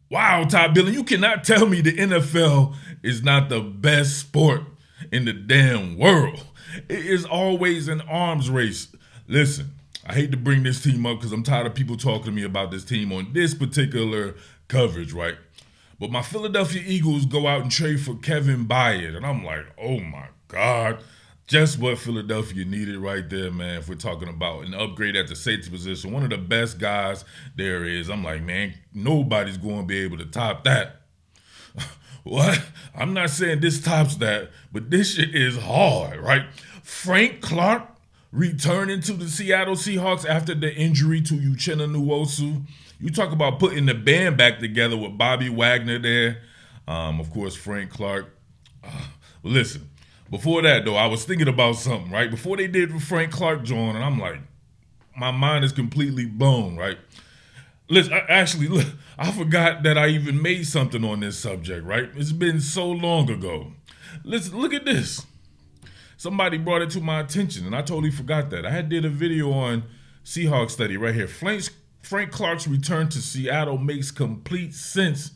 Wow, Todd Billin, you cannot tell me the NFL is not the best sport in the damn world. It is always an arms race. Listen, I hate to bring this team up because I'm tired of people talking to me about this team on this particular coverage, right? But my Philadelphia Eagles go out and trade for Kevin Byard, and I'm like, oh my God. Just what Philadelphia needed right there, man. If we're talking about an upgrade at the safety position, one of the best guys there is. I'm like, man, nobody's going to be able to top that. What? I'm not saying this tops that, but this shit is hard, right? Frank Clark returning to the Seattle Seahawks after the injury to Uchenna Nwosu. You talk about putting the band back together with Bobby Wagner there. Of course, Frank Clark. Listen. Before that, though, I was thinking about something, right? Before they did with Frank Clark join, and I'm like, my mind is completely blown, right? Listen, I forgot that I even made something on this subject, right? It's been so long ago. Listen, look at this. Somebody brought it to my attention, and I totally forgot that. I had did a video on Seahawks study right here. Frank Clark's return to Seattle makes complete sense.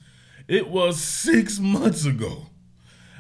It was 6 months ago.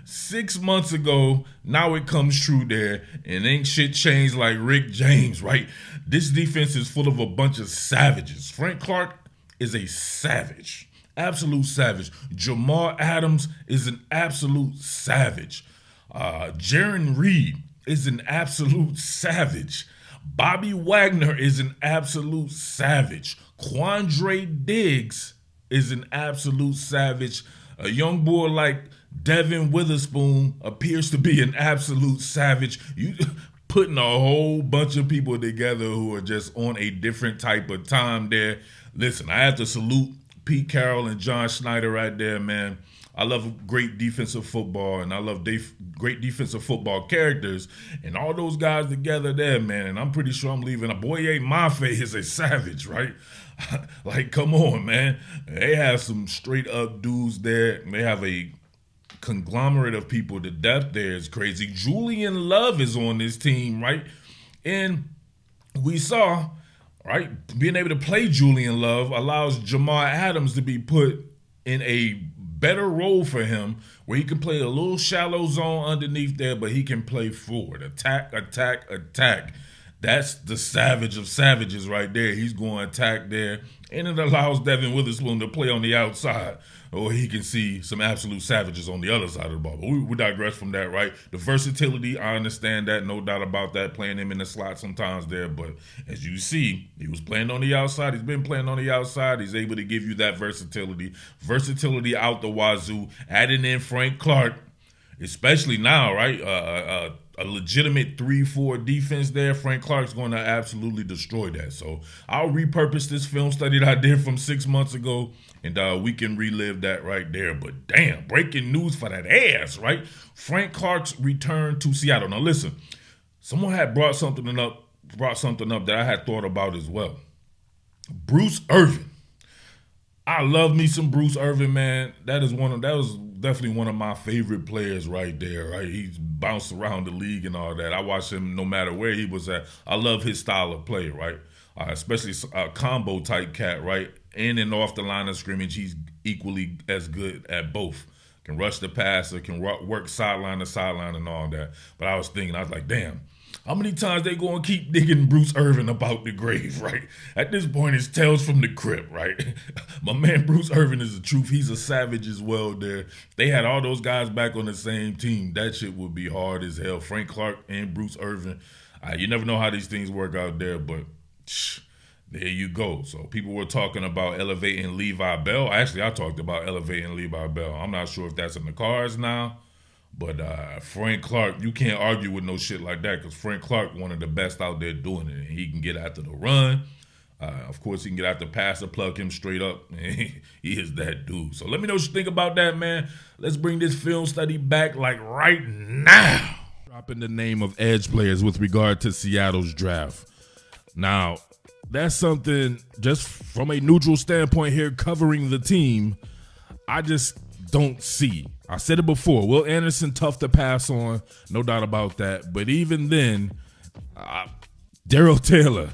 6 months ago, now it comes true there, and ain't shit changed like Rick James, right? This defense is full of a bunch of savages. Frank Clark is a savage, absolute savage. Jamal Adams is an absolute savage. Jaron Reed is an absolute savage. Bobby Wagner is an absolute savage. Quandre Diggs is an absolute savage. A young boy like Devin Witherspoon appears to be an absolute savage. You putting a whole bunch of people together who are just on a different type of time there. Listen, I have to salute Pete Carroll and John Schneider right there, man. I love great defensive football, and I love great defensive football characters, and all those guys together there, man. And I'm pretty sure I'm leaving. Boye Mafe is a savage, right? Like, come on, man. They have some straight up dudes there. They have a conglomerate of people. The depth there is crazy. Julian Love is on this team, right? And we saw, right, being able to play Julian Love allows Jamal Adams to be put in a better role for him where he can play a little shallow zone underneath there, but he can play forward. Attack, attack, attack. That's the savage of savages right there. He's going to attack there. And it allows Devin Witherspoon to play on the outside, or he can see some absolute savages on the other side of the ball. But we digress from that, right? The versatility, I understand that, no doubt about that, playing him in the slot sometimes there. But as you see, he was playing on the outside. He's been playing on the outside. He's able to give you that versatility. Versatility out the wazoo. Adding in Frank Clark, especially now, right? A legitimate 3-4 defense there. Frank Clark's going to absolutely destroy that. So I'll repurpose this film study that I did from 6 months ago, and we can relive that right there. But damn, breaking news for that ass, right? Frank Clark's return to Seattle. Now listen, someone had brought something up that I had thought about as well. Bruce Irvin. I love me some Bruce Irvin, man. That was definitely one of my favorite players right there, right? He's bounced around the league and all that. I watch him no matter where he was at. I love his style of play, right? Especially a combo type cat, right? In and off the line of scrimmage, he's equally as good at both. Can rush the passer, can work sideline to sideline and all that. But I was like, damn, how many times they going to keep digging Bruce Irvin about the grave, right? At this point, it's Tales from the Crypt, right? My man Bruce Irvin is the truth. He's a savage as well there. If they had all those guys back on the same team, that shit would be hard as hell. Frank Clark and Bruce Irvin. You never know how these things work out there, but there you go. So people were talking about elevating Levi Bell. Actually, I talked about elevating Levi Bell. I'm not sure if that's in the cards now. But Frank Clark, you can't argue with no shit like that because Frank Clark, one of the best out there doing it. And he can get after the run. Of course, he can get after the passer, plug him straight up. He is that dude. So let me know what you think about that, man. Let's bring this film study back like right now. Dropping the name of edge players with regard to Seattle's draft. Now, that's something just from a neutral standpoint here covering the team, I just don't see. I said it before. Will Anderson, tough to pass on. No doubt about that. But even then, Darrell Taylor,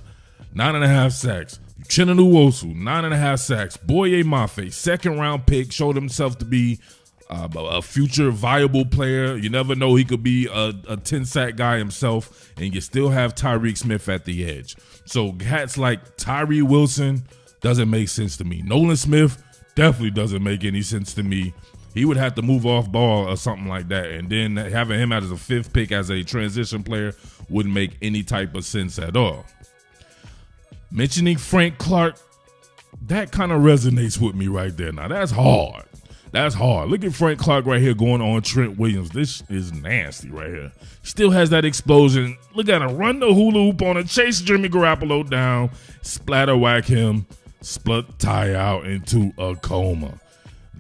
9.5 sacks. Uchenna Nwosu, 9.5 sacks. Boye Mafe, second-round pick, showed himself to be a future viable player. You never know, he could be a 10-sack guy himself, and you still have Tyreek Smith at the edge. So cats like Tyree Wilson doesn't make sense to me. Nolan Smith definitely doesn't make any sense to me. He would have to move off ball or something like that, and then having him as a 5th pick as a transition player wouldn't make any type of sense at all. Mentioning Frank Clark, that kind of resonates with me right there. Now, that's hard. That's hard. Look at Frank Clark right here going on Trent Williams. This is nasty right here. Still has that explosion. Look at him run the hula hoop on it, chase Jimmy Garoppolo down, splatter whack him, split tie out into a coma.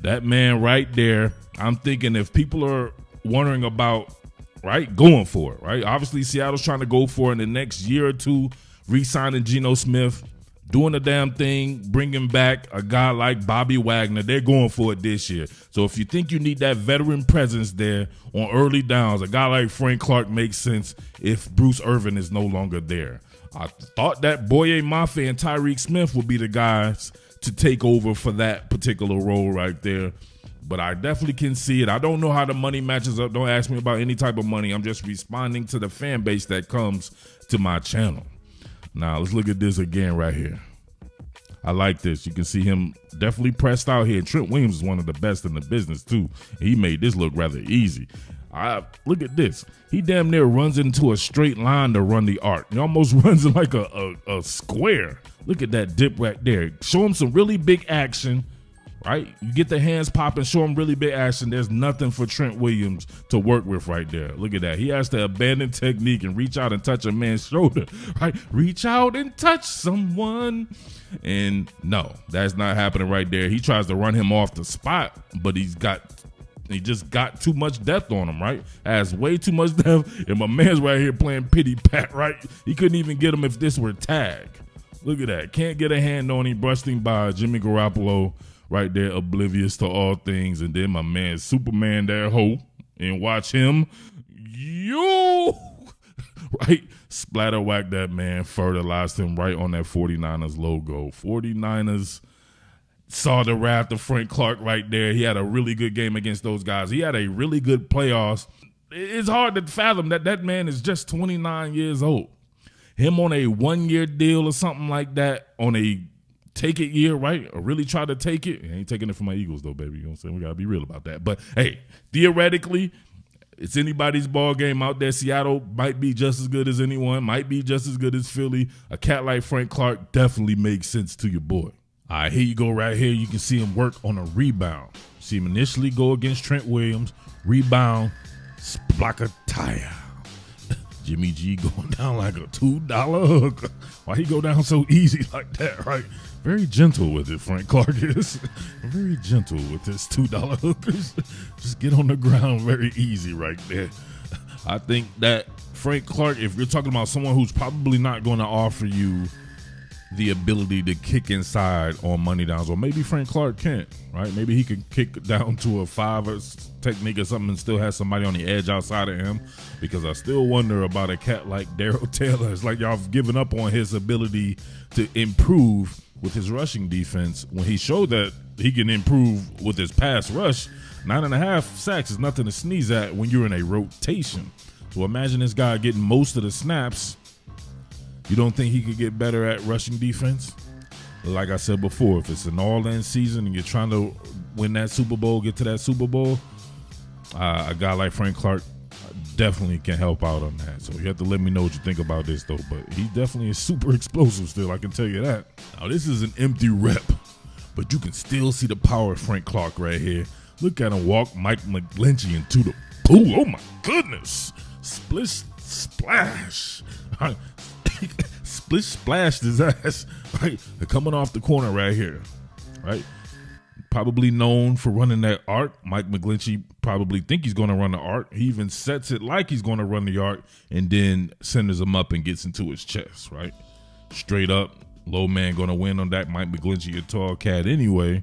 That man right there, I'm thinking if people are wondering about, right, going for it, right? Obviously, Seattle's trying to go for it in the next year or two, re-signing Geno Smith, doing the damn thing, bringing back a guy like Bobby Wagner. They're going for it this year. So if you think you need that veteran presence there on early downs, a guy like Frank Clark makes sense if Bruce Irvin is no longer there. I thought that Boye Mafe and Tyreek Smith would be the guys to take over for that particular role right there. But I definitely can see it. I don't know how the money matches up. Don't ask me about any type of money. I'm just responding to the fan base that comes to my channel. Now, let's look at this again right here. I like this. You can see him definitely pressed out here. Trent Williams is one of the best in the business, too. He made this look rather easy. Look at this. He damn near runs into a straight line to run the arc. He almost runs in like a square. Look at that dip right there. Show him some really big action, right? You get the hands popping, show him really big action. There's nothing for Trent Williams to work with right there. Look at that. He has to abandon technique and reach out and touch a man's shoulder, right? Reach out and touch someone. And no, that's not happening right there. He tries to run him off the spot, but he just got too much depth on him, right? Has way too much depth. And my man's right here playing pity pat, right? He couldn't even get him if this were tag. Look at that. Can't get a hand on him, busting by Jimmy Garoppolo right there, oblivious to all things. And then my man Superman there, and watch him, right? Splatter whack that man, fertilized him right on that 49ers logo. 49ers saw the wrath of Frank Clark right there. He had a really good game against those guys. He had a really good playoffs. It's hard to fathom that man is just 29 years old. Him on a 1-year deal or something like that, on a take it year, right? Or really try to take it. He ain't taking it from my Eagles, though, baby. You know what I'm saying? We got to be real about that. But, hey, theoretically, it's anybody's ball game out there. Seattle might be just as good as anyone, might be just as good as Philly. A cat like Frank Clark definitely makes sense to your boy. All right, here you go right here. You can see him work on a rebound. See him initially go against Trent Williams, rebound, splacker tire. Jimmy G going down like a $2 hook. Why he go down so easy like that, right? Very gentle with it, Frank Clark is. Very gentle with his $2 hookers. Just get on the ground very easy right there. I think that Frank Clark, if you're talking about someone who's probably not going to offer you the ability to kick inside on money downs, or maybe Frank Clark can't, right? Maybe he can kick down to a 5 technique or something and still have somebody on the edge outside of him, because I still wonder about a cat like Darrell Taylor. It's like y'all have given up on his ability to improve with his rushing defense when he showed that he can improve with his pass rush. 9.5 sacks is nothing to sneeze at when you're in a rotation. So imagine this guy getting most of the snaps. You don't think he could get better at rushing defense? Like I said before, if it's an all-in season and you're trying to win that Super Bowl, get to that Super Bowl, a guy like Frank Clark definitely can help out on that. So you have to let me know what you think about this, though. But he definitely is super explosive still, I can tell you that. Now, this is an empty rep, but you can still see the power of Frank Clark right here. Look at him walk Mike McGlinchey into the pool. Oh, my goodness. Splish splash. Splish splashed his ass. Right? They're coming off the corner right here. Right? Probably known for running that arc. Mike McGlinchey probably think he's going to run the arc. He even sets it like he's going to run the arc and then centers him up and gets into his chest, right? Straight up. Low man going to win on that. Mike McGlinchey, a tall cat anyway.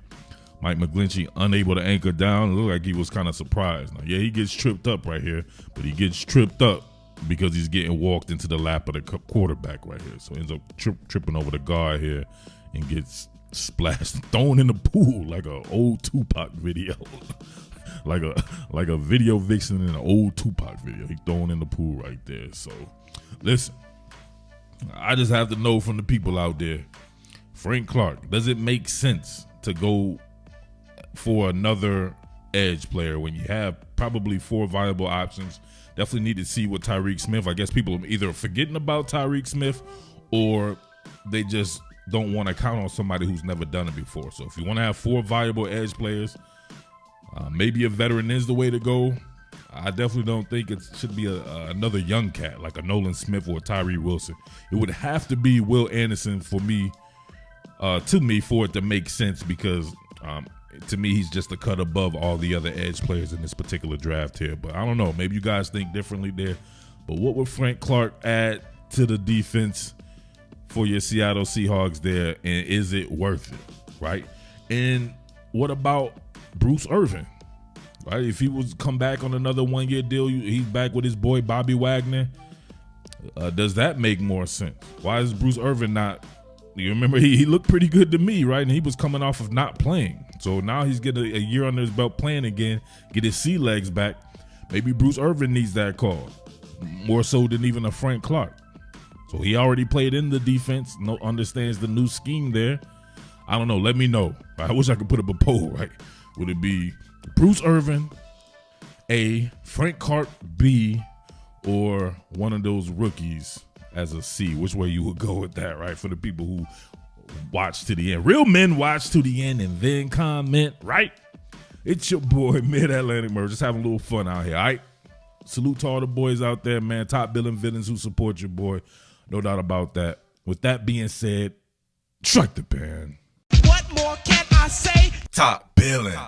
Mike McGlinchey unable to anchor down. It looked like he was kind of surprised. Now, yeah, he gets tripped up right here, but he gets tripped up because he's getting walked into the lap of the quarterback right here. So he ends up tripping over the guard here and gets splashed, thrown in the pool like an old Tupac video. like a video vixen in an old Tupac video. He thrown in the pool right there. So listen, I just have to know from the people out there, Frank Clark, does it make sense to go for another edge player when you have probably 4 viable options? Definitely need to see what Tyreek Smith. I guess people are either forgetting about Tyreek Smith or they just don't want to count on somebody who's never done it before. So if you want to have 4 viable edge players, maybe a veteran is the way to go. I definitely don't think it should be another young cat like a Nolan Smith or a Tyree Wilson. It would have to be Will Anderson for me, for it to make sense, because to me, he's just a cut above all the other edge players in this particular draft here. But I don't know. Maybe you guys think differently there. But what would Frank Clark add to the defense for your Seattle Seahawks there? And is it worth it, right? And what about Bruce Irvin, right? If he was come back on another 1-year deal, he's back with his boy Bobby Wagner. Does that make more sense? Why is Bruce Irvin not? You remember he looked pretty good to me, right? And he was coming off of not playing. So now he's getting a year under his belt playing again, get his sea legs back. Maybe Bruce Irvin needs that call more so than even a Frank Clark. So he already played in the defense, understands the new scheme there. I don't know. Let me know. I wish I could put up a poll, right? Would it be Bruce Irvin, A, Frank Clark, B, or one of those rookies as a C? Which way you would go with that, right? For the people who watch to the end. Real men watch to the end and then comment, right? It's your boy, Mid-Atlantic Merv. Just having a little fun out here, all right? Salute to all the boys out there, man. Top Billin villains who support your boy. No doubt about that. With that being said, strike the band. What more can I say? Top Billin.